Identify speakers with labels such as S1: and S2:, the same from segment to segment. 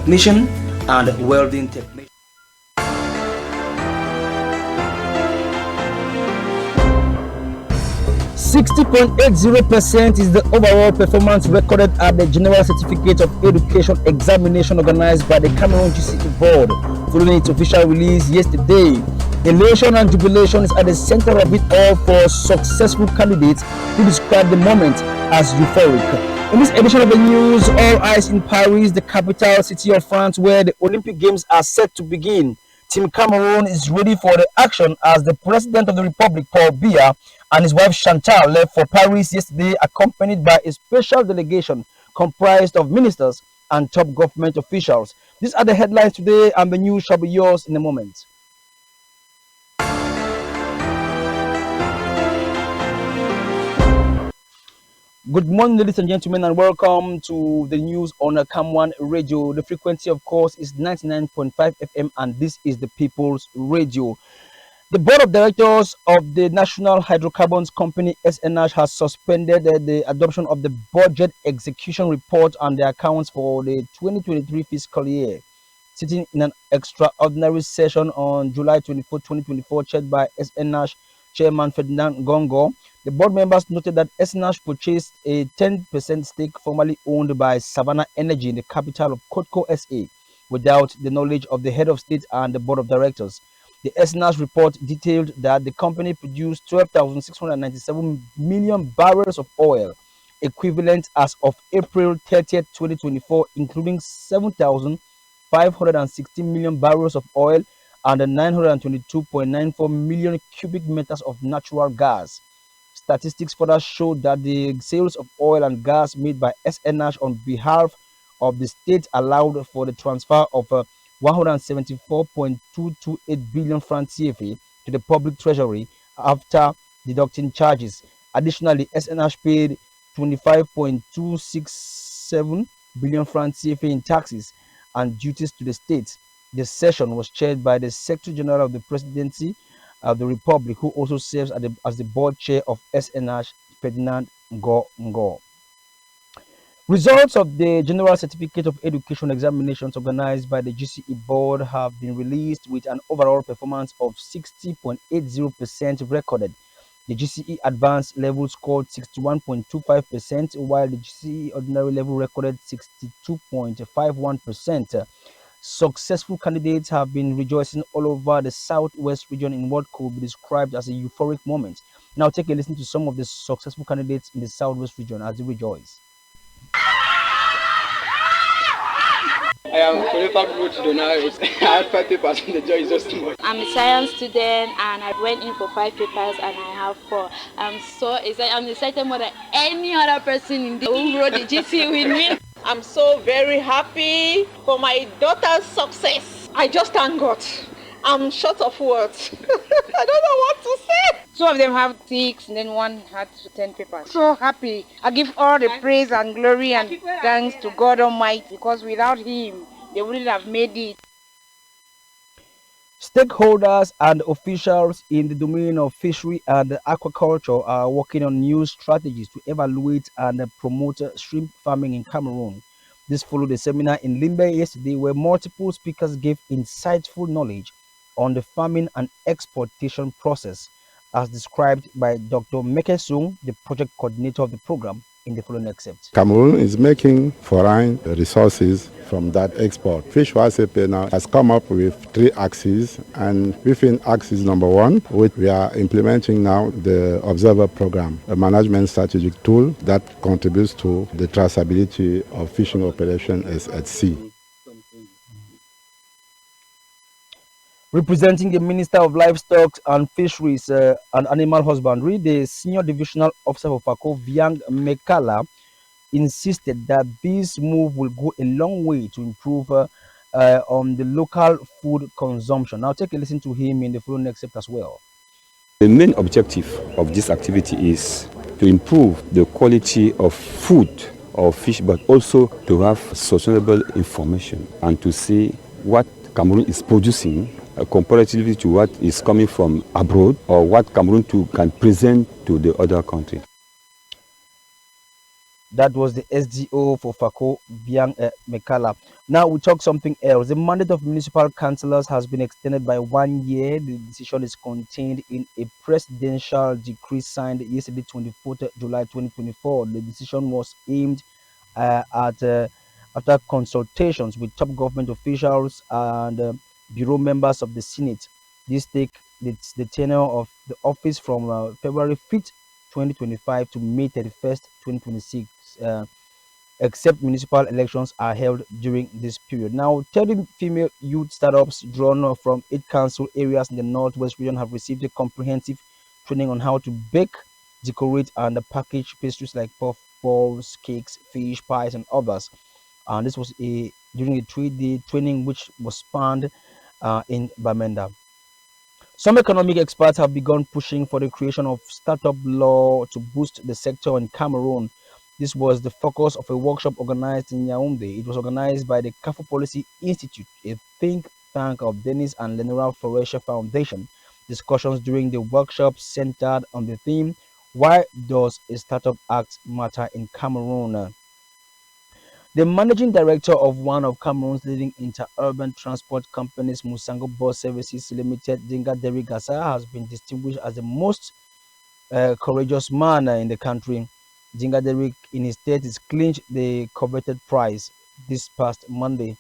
S1: technician and welding technician.
S2: 60.80% is the overall performance recorded at the General Certificate of Education examination organized by the Cameroon GCE Board following its official release yesterday. Elation and jubilation is at the center of it all for successful candidates who describe the moment as euphoric. In this edition of the news, all eyes in Paris, the capital city of France, where the Olympic Games are set to begin. Team Cameroon is ready for the action as the President of the Republic, Paul Biya, and his wife Chantal left for Paris yesterday, accompanied by a special delegation comprised of ministers and top government officials. These are the headlines today, and the news shall be yours in a moment. Good morning, ladies and gentlemen, and welcome to the news on CAM1 Radio. The frequency, of course, is 99.5 FM, and this is the People's Radio. The Board of Directors of the National Hydrocarbons Company, SNH, has suspended the adoption of the Budget Execution Report and the accounts for the 2023 fiscal year. Sitting in an extraordinary session on July 24, 2024, chaired by SNH Chairman Ferdinand Gongo, the board members noted that SNH purchased a 10% stake formerly owned by Savannah Energy in the capital of Kotko, SA, without the knowledge of the head of state and the board of directors. The SNH report detailed that the company produced 12,697 million barrels of oil, equivalent as of April 30th, 2024, including 7,560 million barrels of oil and 922.94 million cubic meters of natural gas. Statistics further showed that the sales of oil and gas made by SNH on behalf of the state allowed for the transfer of 174.228 billion francs CFA to the public treasury after deducting charges. Additionally, SNH paid 25.267 billion francs CFA in taxes and duties to the state. The session was chaired by the Secretary General of the Presidency of the Republic, who also serves as the board chair of SNH, Ferdinand Ngo. Results of the General Certificate of Education examinations organized by the GCE board have been released with an overall performance of 60.80% recorded. The GCE advanced level scored 61.25%, while the GCE ordinary level recorded 62.51%. Successful candidates have been rejoicing all over the southwest region in what could be described as a euphoric moment. Now take a listen to some of the successful candidates in the southwest region as they rejoice.
S3: I am forever good to now. I had 5 papers and the joy is just too much.
S4: I'm a science student and I went in for 5 papers and I have 4. I'm so excited. I'm excited more than any other person in the who wrote the GC with me.
S5: I'm so very happy for my daughter's success. I just thank God. I'm short of words. I don't know what to say.
S6: 2 of them have 6 and then 1 had 10 papers. So happy. I give all the praise and glory and thanks to God Almighty, because without Him, they wouldn't have made it.
S2: Stakeholders and officials in the domain of fishery and aquaculture are working on new strategies to evaluate and promote shrimp farming in Cameroon. This followed a seminar in Limbe yesterday where multiple speakers gave insightful knowledge on the farming and exportation process, as described by Dr. Meke Sung, the project coordinator of the program, in the following excerpt.
S7: Cameroon is making foreign resources from that export. Fish WCP now has come up with 3 axes, and within axis number 1, we are implementing now the Observer Program, a management strategic tool that contributes to the traceability of fishing operations at sea.
S2: Representing the Minister of Livestock and Fisheries and Animal Husbandry, the Senior Divisional Officer of FACO, Viang Mekala, insisted that this move will go a long way to improve on the local food consumption. Now take a listen to him in the following excerpt as well.
S8: The main objective of this activity is to improve the quality of food or fish, but also to have sustainable information and to see what Cameroon is producing comparatively to what is coming from abroad, or what Cameroon can present to the other country.
S2: That was the SDO for Fako Biang Mekala. Now we talk something else. The mandate of municipal councillors has been extended by 1 year. The decision is contained in a presidential decree signed yesterday, 24th July 2024. The decision was aimed at after consultations with top government officials and bureau members of the Senate. This take the tenure of the office from February 5th, 2025 to May 31st, 2026. Except municipal elections are held during this period. Now, 30 female youth startups drawn from 8 council areas in the Northwest region have received a comprehensive training on how to bake, decorate, and package pastries like puff balls, cakes, fish pies, and others. And this was a during a 3-day training which was spanned in Bamenda. Some economic experts have begun pushing for the creation of startup law to boost the sector in Cameroon. This was the focus of a workshop organized in Yaoundé. It was organized by the CAFO Policy Institute, a think tank of Denis and Lenora Foresha Foundation. Discussions during the workshop centered on the theme, Why Does a Startup Act Matter in Cameroon? The managing director of one of Cameroon's leading interurban transport companies, Musango Bus Services Limited, Dinga Derry Gassa, has been distinguished as the most courageous man in the country. Dinga Derrick, in his 30s, clinched the coveted prize this past Monday.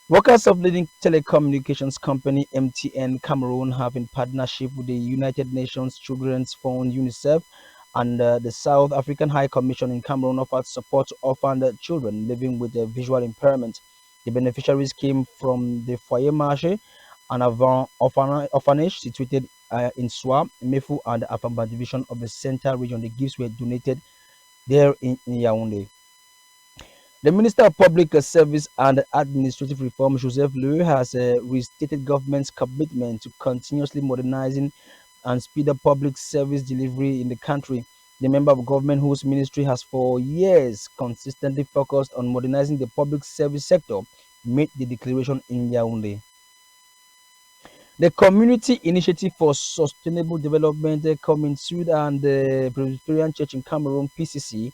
S2: Workers of leading telecommunications company MTN Cameroon have, in partnership with the United Nations Children's Fund (UNICEF) and the South African High Commission in Cameroon, offered support to orphaned children living with a visual impairment. The beneficiaries came from the Foyer Marché, an orphanage situated in Soa, Mefu, and the Afamba division of the Central region. The gifts were donated there in Yaoundé. The Minister of Public Service and Administrative Reform, Joseph Le, has restated government's commitment to continuously modernizing and speed up public service delivery in the country. The member of government, whose ministry has for years consistently focused on modernizing the public service sector, made the declaration in Yaoundé. The Community Initiative for Sustainable Development, CAM1, and the Presbyterian Church in Cameroon (PCC),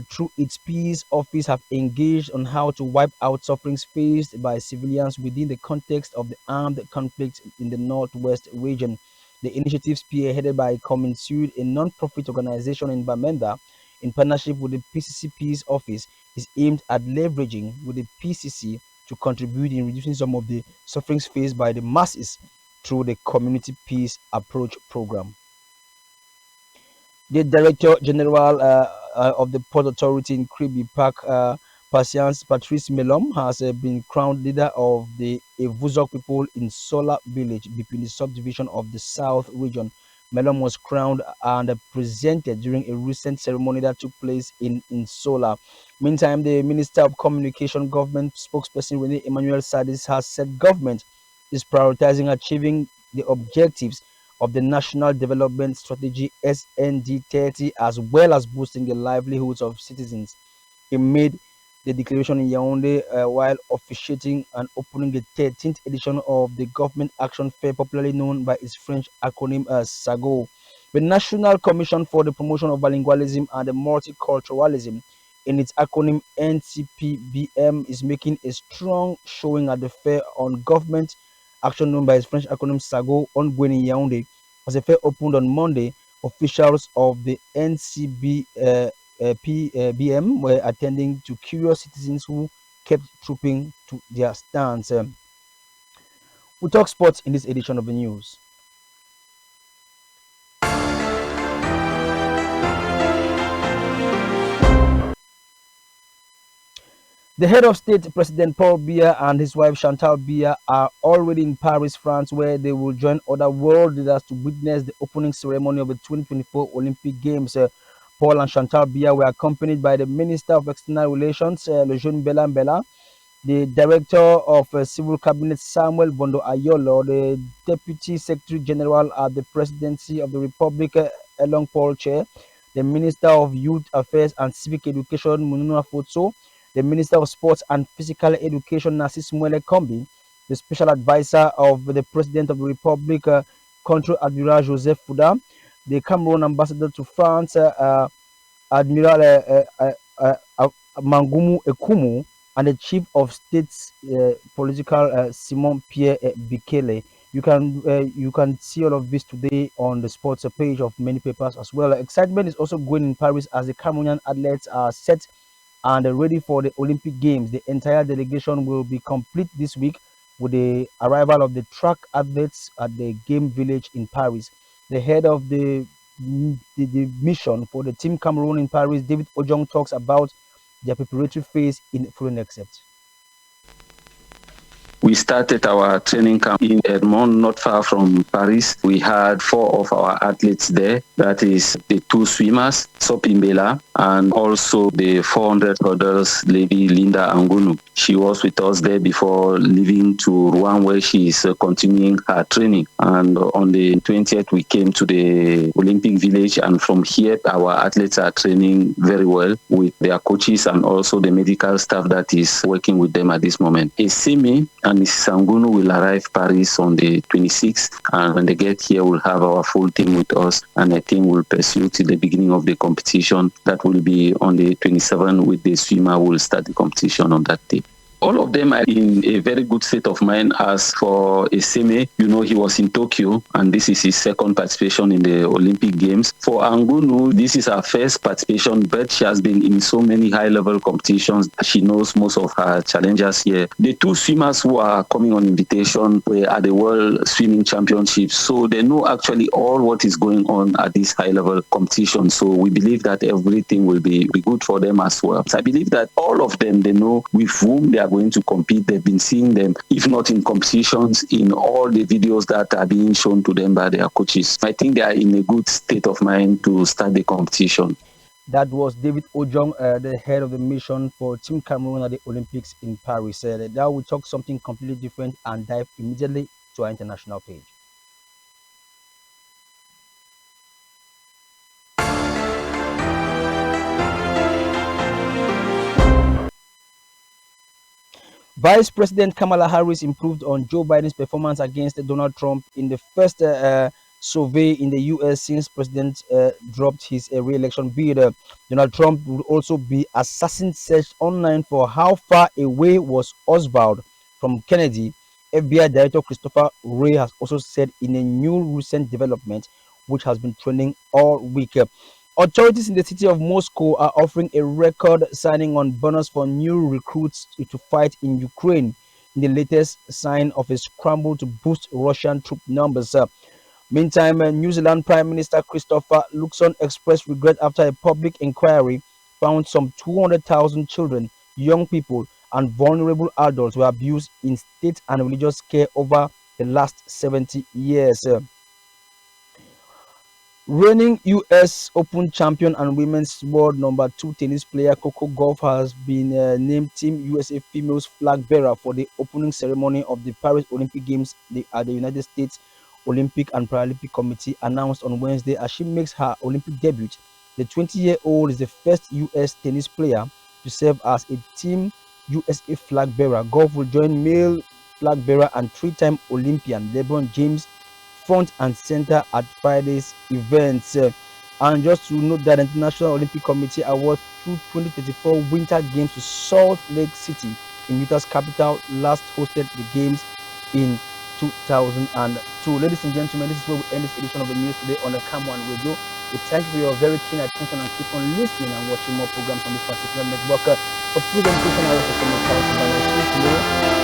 S2: through its peace office, have engaged on how to wipe out sufferings faced by civilians within the context of the armed conflict in the Northwest region. The initiative, spearheaded by CAM1, a non-profit organization in Bamenda, in partnership with the PCC Peace Office, is aimed at leveraging with the PCC to contribute in reducing some of the sufferings faced by the masses through the Community Peace Approach Program. The Director General of the Port Authority in Kribi Park, Patience Patrice Melom, has been crowned leader of the Evuzok people in Sola village between the subdivision of the South region. Melom was crowned and presented during a recent ceremony that took place in Sola. Meantime, the Minister of Communication Government spokesperson Rene Emmanuel Sadis has said government is prioritizing achieving the objectives of the National Development Strategy SND 30, as well as boosting the livelihoods of citizens. He made the declaration in Yaoundé while officiating and opening the 13th edition of the Government Action Fair, popularly known by its French acronym SAGO. The National Commission for the Promotion of Bilingualism and Multiculturalism, in its acronym NCPBM, is making a strong showing at the fair on government action known by its French acronym SAGO, ongoing in Yaoundé. As the fair opened on Monday, officials of the NCBM were attending to curious citizens who kept trooping to their stands. We talk sports in this edition of the news. The head of state, President Paul Biya, and his wife Chantal Biya, are already in Paris, France, where they will join other world leaders to witness the opening ceremony of the 2024 Olympic Games. Paul and Chantal Biya were accompanied by the Minister of External Relations, Lejeune Bella, the Director of Civil Cabinet, Samuel Bondo Ayolo, the Deputy Secretary General at the Presidency of the Republic, Elong Paul Chair, the Minister of Youth Affairs and Civic Education, Mununa Fotso, the Minister of Sports and Physical Education, Narcisse Mwele Kombi, the Special Advisor of the President of the Republic, Contre Admiral Joseph Fouda, the Cameroon Ambassador to France, Admiral Mangumu Ekumu, and the Chief of State's political Simon Pierre Bikele. You can see all of this today on the sports page of many papers as well. Excitement is also going in Paris as the Cameroonian athletes are set and ready for the Olympic Games. The entire delegation will be complete this week with the arrival of the track athletes at the game village in Paris. The head of the mission for the Team Cameroon in Paris, David Ojong, talks about their preparatory phase in foreign except.
S9: We started our training camp in Edmond, not far from Paris. We had 4 of our athletes there. That is the 2 swimmers, Sopimbela, and also the 400 hurdles lady, Linda Angunu. She was with us there before leaving to Rouen, where she is continuing her training. And on the 20th, we came to the Olympic Village. And from here, our athletes are training very well with their coaches and also the medical staff that is working with them at this moment. Esimi and Mrs. Angunu will arrive Paris on the 26th, and when they get here, we'll have our full team with us, and I think we'll pursue till the beginning of the competition. That will be on the 27th with the swimmer. We'll start the competition on that day. All of them are in a very good state of mind. As for Eseme, he was in Tokyo, and this is his second participation in the Olympic Games. For Angunu, this is her first participation, but she has been in so many high-level competitions. She knows most of her challengers here. The 2 swimmers who are coming on invitation were at the World Swimming Championships, so they know actually all what is going on at this high-level competition. So we believe that everything will be good for them as well. So I believe that all of them, they know with whom they are going to compete. They've been seeing them, if not in competitions, in all the videos that are being shown to them by their coaches. I think they are in a good state of mind to start the competition.
S2: That was David Ojong, the head of the mission for Team Cameroon at the Olympics in Paris. Now we talk something completely different and dive immediately to our international page. Vice President Kamala Harris improved on Joe Biden's performance against Donald Trump in the first survey in the U.S. since President dropped his re-election bid. Donald Trump would also be assassin searched online for how far away was Oswald from Kennedy. FBI Director Christopher Wray has also said in a new recent development, which has been trending all week. Authorities in the city of Moscow are offering a record signing on bonus for new recruits to fight in Ukraine in the latest sign of a scramble to boost Russian troop numbers. Meantime, New Zealand Prime Minister Christopher Luxon expressed regret after a public inquiry found some 200,000 children, young people, and vulnerable adults were abused in state and religious care over the last 70 years. Reigning US Open champion and women's world number 2 tennis player Coco Gauff has been named Team USA Females flag bearer for the opening ceremony of the Paris Olympic Games at the United States Olympic and Paralympic Committee announced on Wednesday as she makes her Olympic debut. The 20-year-old is the first US tennis player to serve as a Team USA flag bearer. Gauff will join male flag bearer and 3-time Olympian LeBron James front and center at Friday's events. And just to note that the International Olympic Committee awards 2034 Winter Games to Salt Lake City in Utah's capital, last hosted the games in 2002. Ladies and gentlemen, this is where we end this edition of the news today on the CAM1 Radio. We thank you for your very keen attention and keep on listening and watching more programs on this particular network. For presentation, I was from the